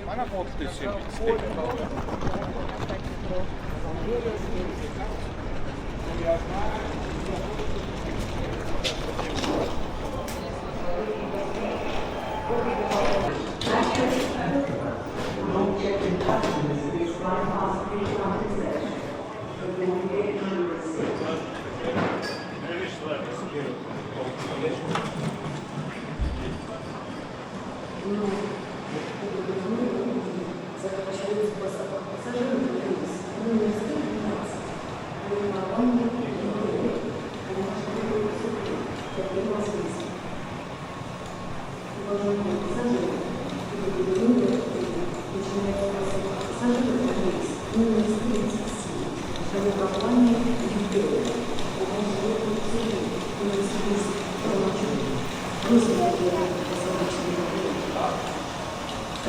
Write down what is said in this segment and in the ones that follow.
Mana poltti sitten.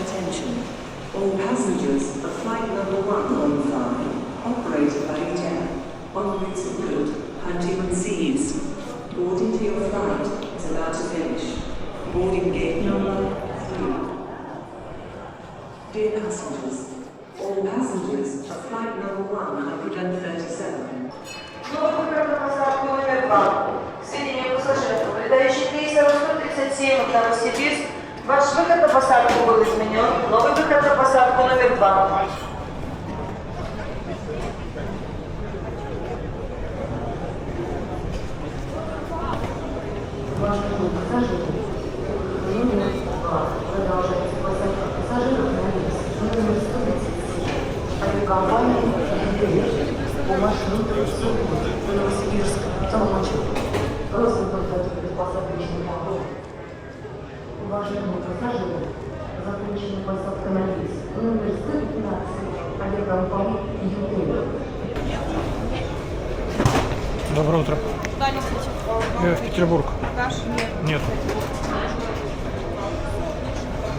Attention. All passengers of flight number 115, operated by EasyJet, on route to Good, Antigua Seas. Boarding to your flight is about to finish. Boarding gate number 3. Dear passengers, all passengers of flight number 137. Новый выход на посадку номер 2. Сведения пассажиров. Летающий крейсер 137 в Новосибирск. Ваш выход на посадку был изменен. Новый выход на посадку номер 2. Уважаемые пассажиры, номер 2 продолжается посадка пассажиров на рейс номер 137. Авиакомпания по маршруту Новосибирск, Толмачев. Просим подготовить посадочный поход. Уважаемые пассажиры, закончена посадка на рейс номер 115 авиакомпании «Югория». Доброе утро. Куда летите? В Петербург. Каш? Нет.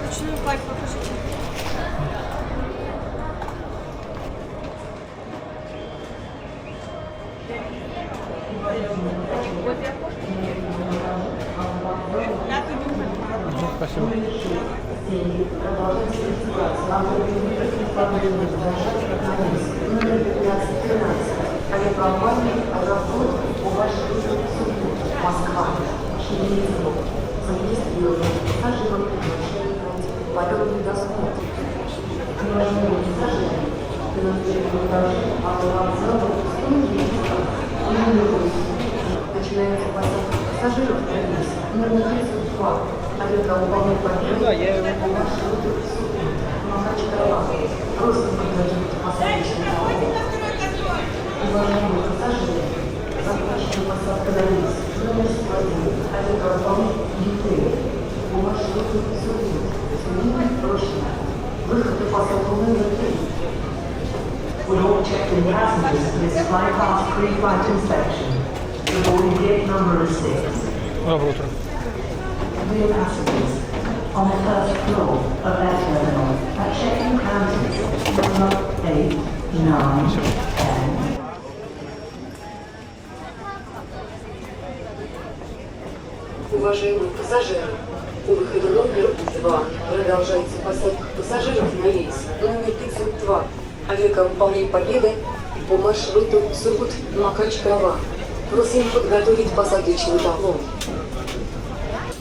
Почему пать покажите? Спасибо. Авиакомпания «Аэрофлот» по маршруту Москва, Шереметьево. Зарегистрированы пассажирам приглашение пройти полетный досмотр. Начинается посадка пассажиров на рейс номер 32. Авиакомпания «Победа» по маршруту Махачкала. Просто подготовить посадочный талон. Уважаемые пассажиры, закончена посадка на рейс номер 101. Авиакомпания «Юкрейн» по маршруту Сургут. Сменить прочно. Выход и посадка номер 3. Would all check-in passengers please fly past pre-flight inspection. The boarding gate number is 6. Доброе утро. Dear passengers, on the first floor of air terminal at check-in counters number 8, 9, 10. Уважаемые пассажиры, у выхода номер 2 продолжается посадка пассажиров на рейс номер 502 авиакомпании «Победа» по маршруту Сургут-Махачкала. Просим подготовить посадочный талон.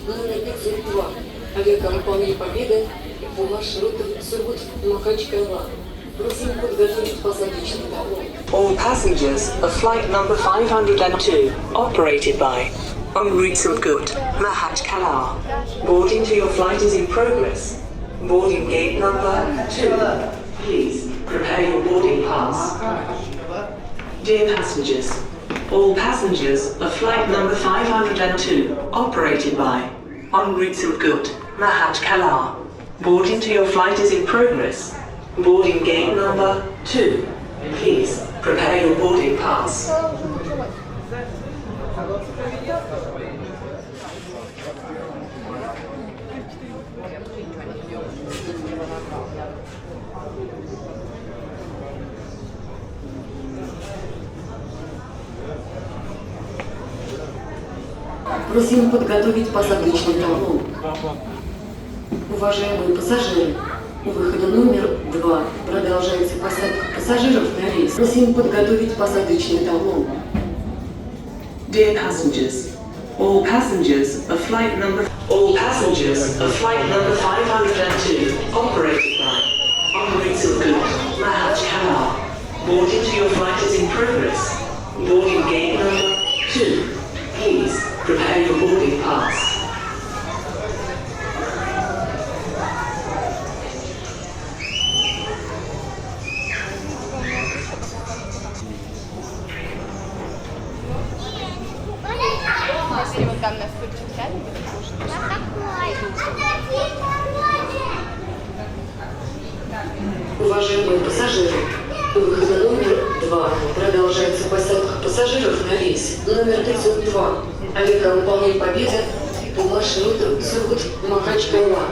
Номер 502 авиакомпании «Победа» по маршруту Сургут-Махачкала. Просим подготовить посадочный талон. All passengers of flight number 502, operated by en route Surgut, Mahatkalar. Boarding to your flight is in progress. Boarding gate number 2. Please prepare your boarding pass. Dear passengers, all passengers of flight number 502, operated by en route Surgut, Mahatkalar. Boarding to your flight is in progress. Boarding gate number 2. Please prepare your boarding pass. Просим подготовить посадочный талон. Уважаемые пассажиры, у выхода номер 2 продолжается посадка пассажиров на рейс. Просим подготовить посадочный талон. Dear passengers, all passengers of flight number 502, operated by en route Surgut, Mahatkalar. Boarding to your flight is in progress. Boarding gate number 2. Please prepare your boarding pass. Если вот там на стульчик сядем, будем кушать. Уважаемые пассажиры, у выхода номер 2 продолжается посадка пассажиров на рейс номер 502 авиакомпании «Победа» по маршруту Сургут-Махачкала.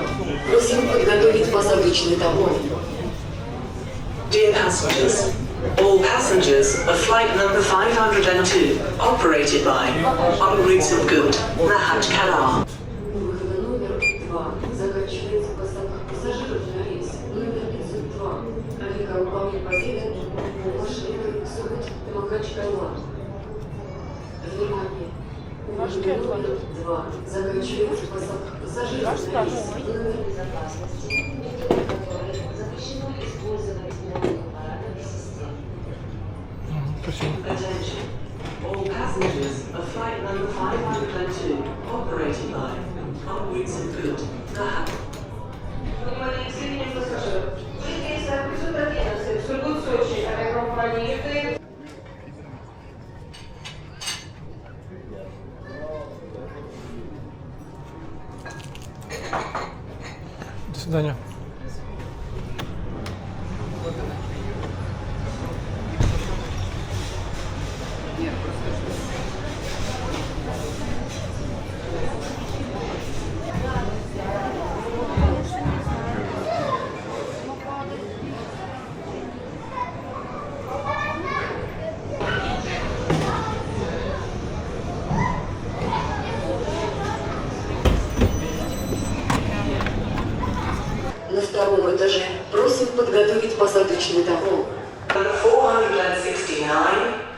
Просим подготовить посадочный талон. Dear passengers, all passengers of flight number 502, operated by en route Surgut, Mahatkalar. У выхода номер 2 заканчивается посадка пассажиров на рейс номер 502 авиакомпании «Победа» по маршруту Сургут-Махачкала. Внимание! У выхода номер 2 заканчивается посадка пассажиров на рейс номер 502. Запрещено использовать новые аппаратные системы. Спасибо. Attention. All passengers of flight number 502, operated by en route Surgut, Mahatkalar. Внимание к сведениям пассажиров. Вылет рейса 511 Сургут-Сочи авиакомпании «Юкрейн». До свидания. На втором этаже просим подготовить посадочный талон. Number 469,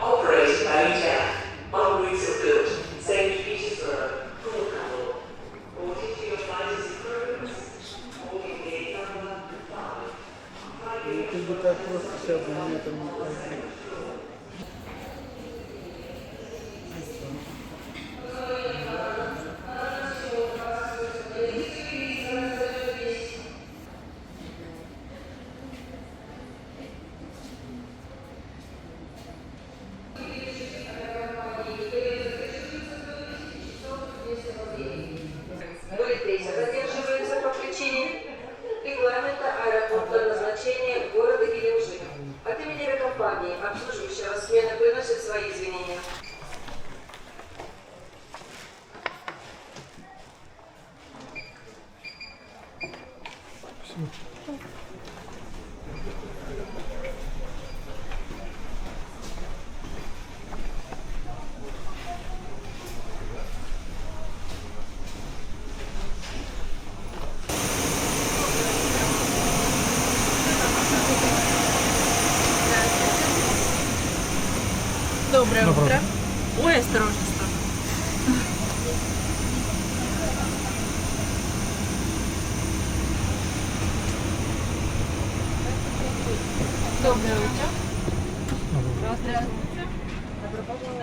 operated by UTAC, en route Surgut, St. Petersburg, Cornwall. Boarding to your flight is in progress. Boarding gate number 5. Как бы так просто сяду, мне там не Доброе Доброе утро. утро. Ой, осторожно, осторожно. Доброе утро. Здравствуйте. Доброе утро.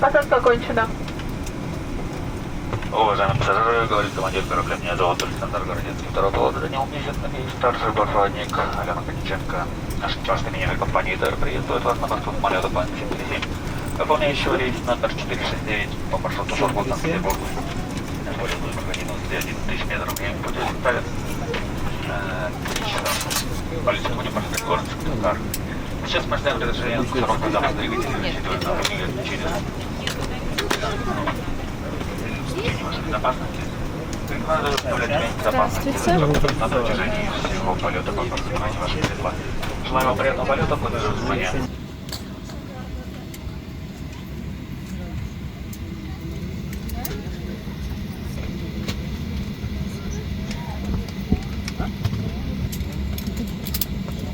Посадка окончена. Уважаемые пассажиры, говорит командир корабля, меня зовут Александр Городецкий, второго года, Данил Мизин и старший бортпроводник Алена Кониченко. Наш экипаж именем компании ТР приветствует вас на борту самолета Пан-737, выполняющего рейс номер 469 по маршруту Сургут-Санкт-Петербург. Более необходимо 11 тысяч метров время пути составит 3 часа. Полетим будем проходить город Сыктывкар. Сейчас мы ждаем разрешения на срока запуска двигателей, рассчитывая на выглядит через безопасности. Здравствуйте. На протяжении всего полета по поднимайте ваши средства. Желаем вам приятного полета, благодарю за внимание.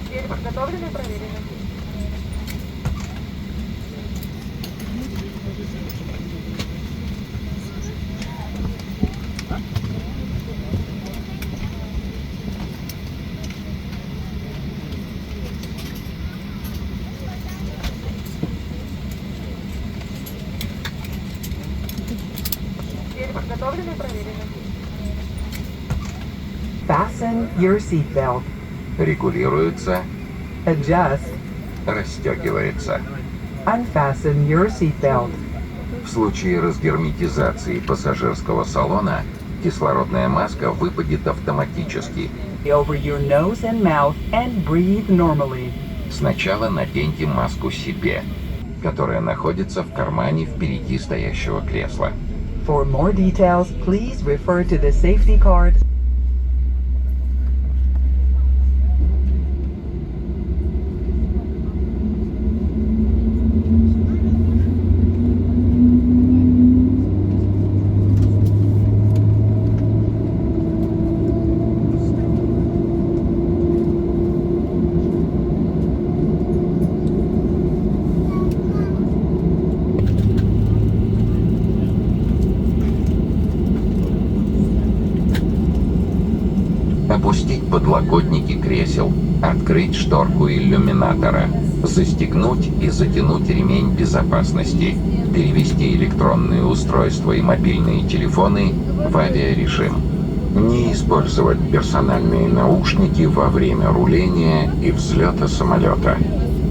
Двери подготовлены и проверены. Двери подготовлены и проверены. Fasten your seatbelt. Регулируется, Adjust. расстегивается. Unfasten your seatbelt. В случае разгерметизации пассажирского салона кислородная маска выпадет автоматически. Over your nose and mouth and breathe normally. Сначала наденьте маску себе, которая находится в кармане впереди стоящего кресла. For more details, please refer to the safety card. Опустить подлокотники кресел, открыть шторку иллюминатора, застегнуть и затянуть ремень безопасности, перевести электронные устройства и мобильные телефоны в авиарежим. Не использовать персональные наушники во время руления и взлета самолета.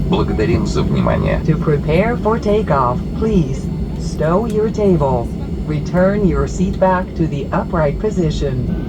Благодарим за внимание. To prepare for takeoff, please stow your table. Return your seat back to the upright position.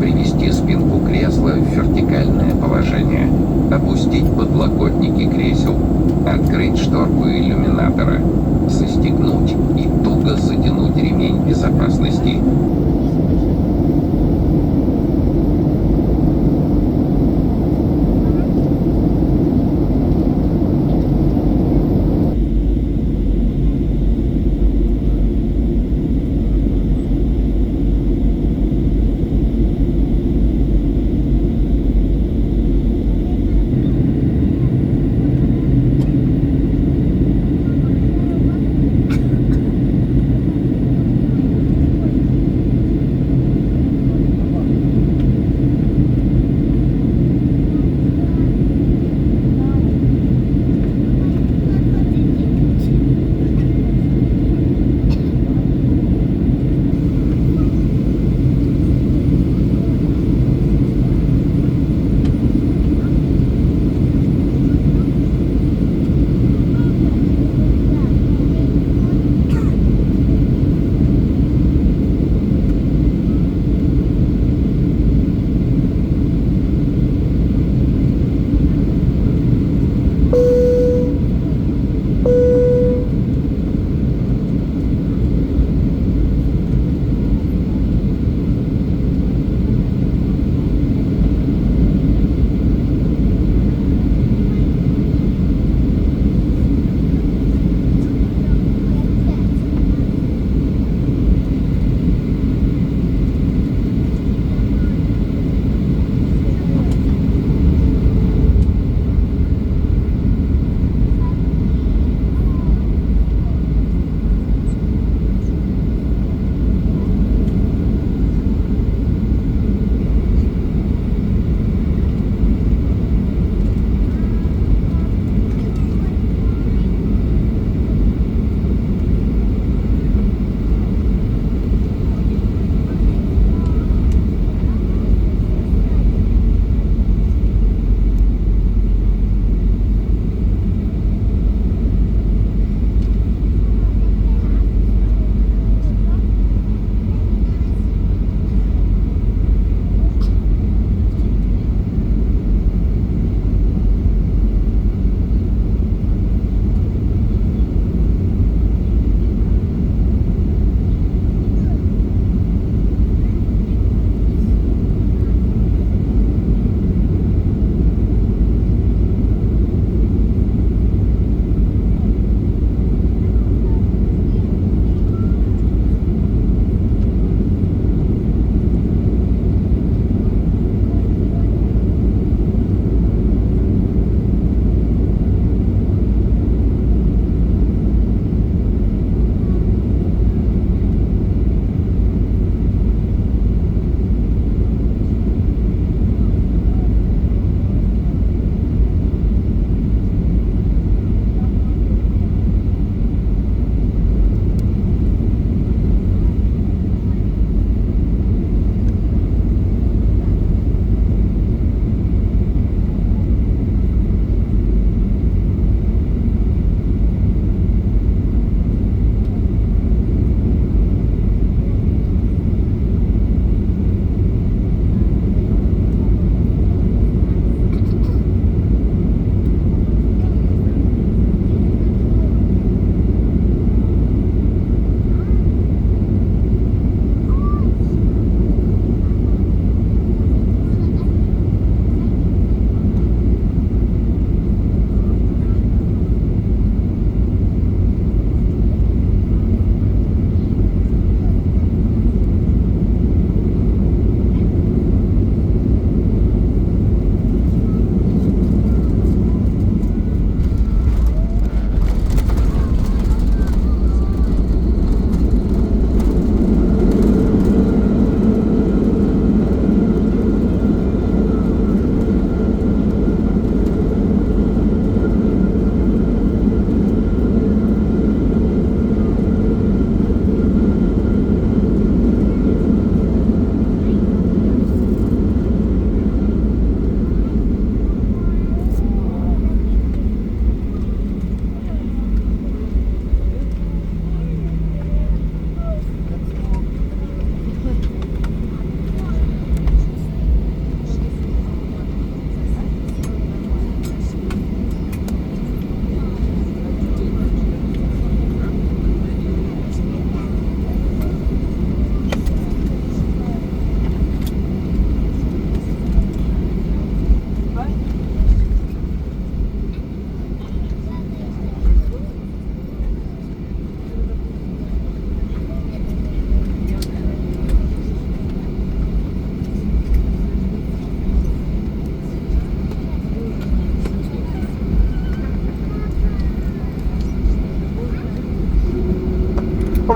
Привести спинку кресла в вертикальное положение. Опустить подлокотники кресел. Открыть шторку иллюминатора. Застегнуть и туго затянуть ремень безопасности.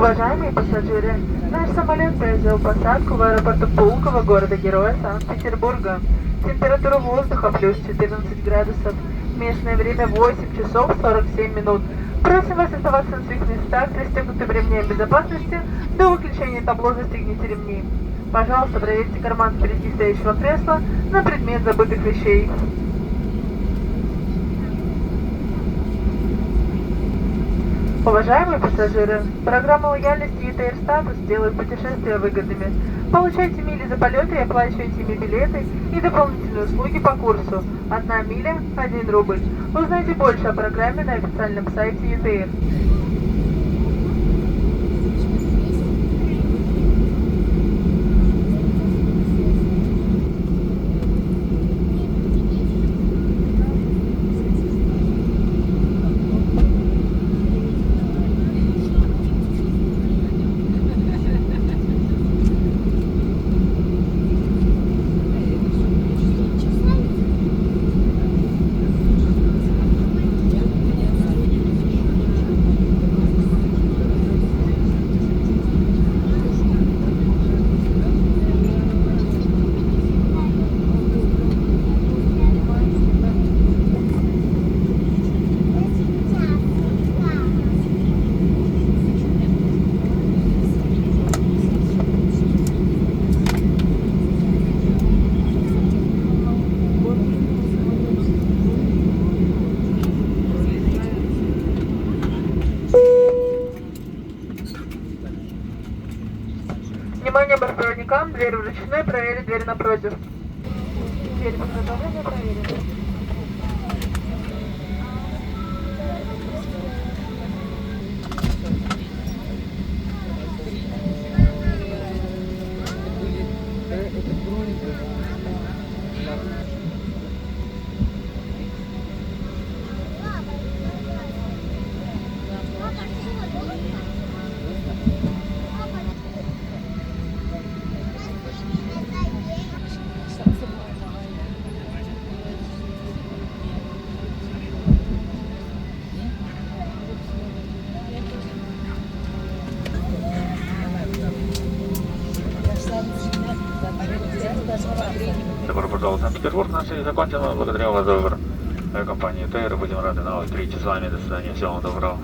Уважаемые пассажиры, наш самолет произвел посадку в аэропорту Пулково, города-героя Санкт-Петербурга. Температура воздуха плюс 14 градусов. Местное время 8 часов 47 минут. Просим вас оставаться на своих местах, пристегнутым ремнем безопасности до выключения табло «Застегните ремни». Пожалуйста, проверьте карман впереди стоящего кресла на предмет забытых вещей. Уважаемые пассажиры, программа лояльности ETR Status делает путешествия выгодными. Получайте мили за полеты и оплачивайте ими билеты и дополнительные услуги по курсу. 1 миля – 1 рубль. Узнайте больше о программе на официальном сайте ETR. Внимание бортпроводникам, дверь вручную, проверить дверь напротив. Дверь подготовлена, проверена. Добро пожаловать в Санкт-Петербург. Наша серия закончена. Благодаря вас за выбор компании ТР. Будем рады новой встрече с вами. До свидания. Всего вам доброго.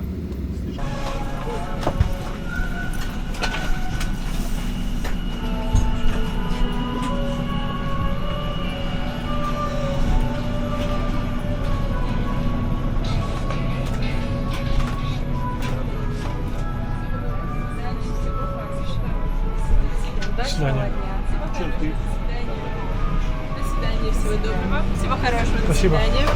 До свидания. До свидания, всего доброго, всего хорошего, до Спасибо. свидания.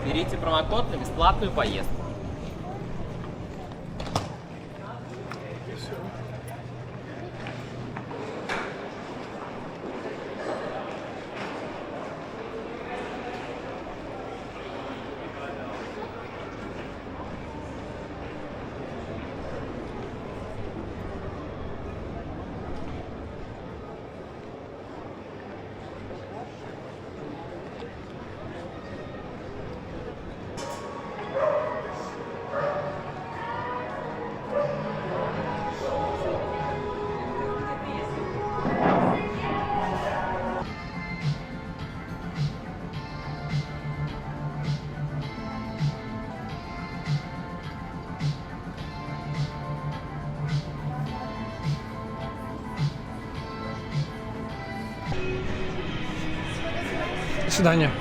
Берите промокод на бесплатную поездку. До свидания.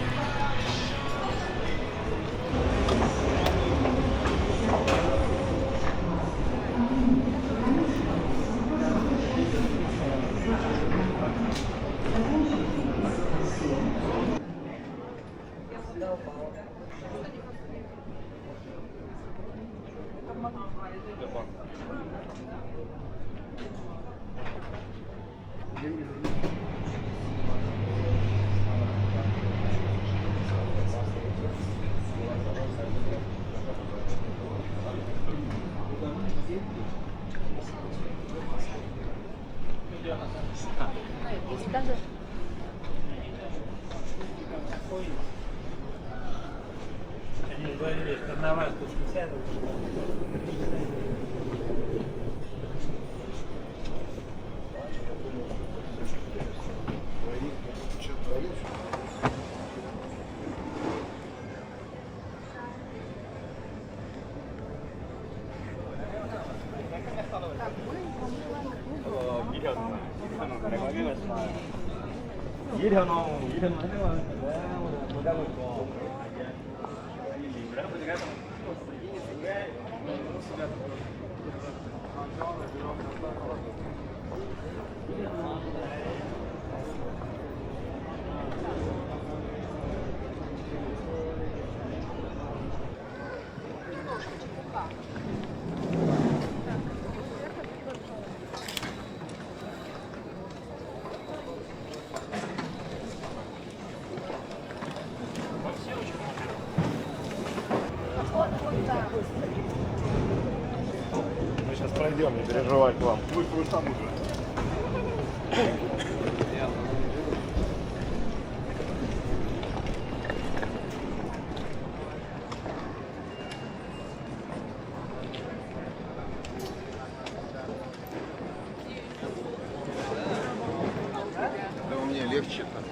Мы сейчас пройдем, не переживай к вам. Вы там уже. Да у меня легче-то.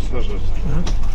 Сажусь.